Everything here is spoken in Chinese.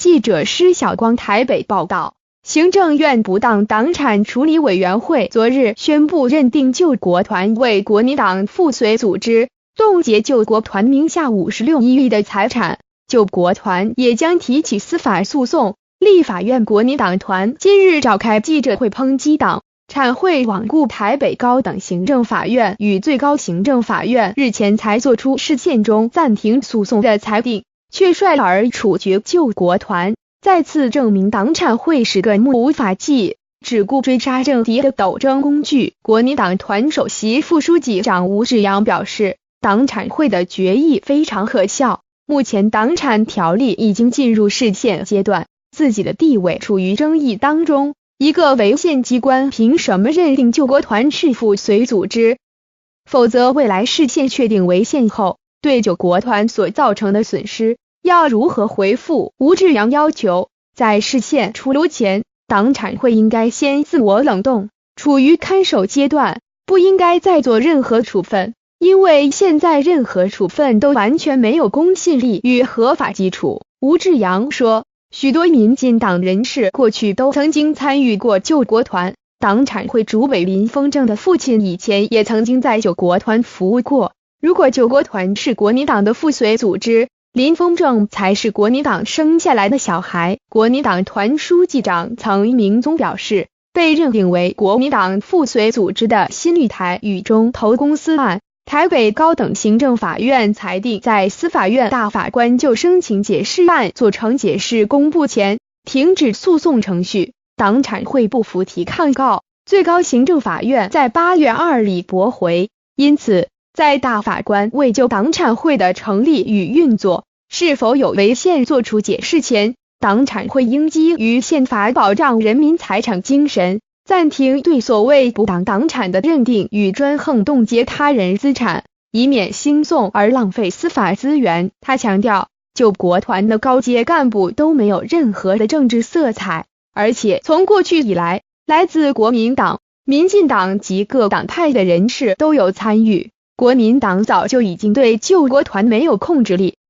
记者施小光台北报道，行政院不当党产处理委员会昨日宣布认定救国团为国民党附随组织，冻结救国团名下56亿的财产，救国团也将提起司法诉讼。立法院国民党团今日召开记者会抨击党产会罔顾台北高等行政法院与最高行政法院日前才作出释宪中暂停诉讼的裁定，却率而处决救国团，再次证明党产会是个目无法纪、只顾追杀政敌的斗争工具。国民党团首席副书记长吴志阳表示，党产会的决议非常可笑，目前党产条例已经进入释宪阶段，自己的地位处于争议当中，一个违宪机关凭什么认定救国团是附随组织？否则未来释宪确定违宪后，对救国团所造成的损失要如何回复？吴志阳要求，在释宪出炉前，党产会应该先自我冷冻，处于看守阶段，不应该再做任何处分，因为现在任何处分都完全没有公信力与合法基础。吴志阳说，许多民进党人士过去都曾经参与过救国团，党产会主委林丰正的父亲以前也曾经在救国团服务过。如果救国团是国民党的附随组织，林丰正才是国民党生下来的小孩。国民党团书记长曾明宗表示，被认定为国民党附随组织的新绿台与中投公司案，台北高等行政法院裁定，在司法院大法官就申请解释案做成解释公布前，停止诉讼程序。党产会不服提抗告，最高行政法院在8月2日驳回。因此，在大法官未就党产会的成立与运作是否有违宪作出解释前，党产会应基于宪法保障人民财产精神，暂停对所谓不当党产的认定与专横冻结他人资产，以免兴讼而浪费司法资源。他强调，救国团的高阶干部都没有任何的政治色彩，而且从过去以来，来自国民党、民进党及各党派的人士都有参与。国民党早就已经对救国团没有控制力，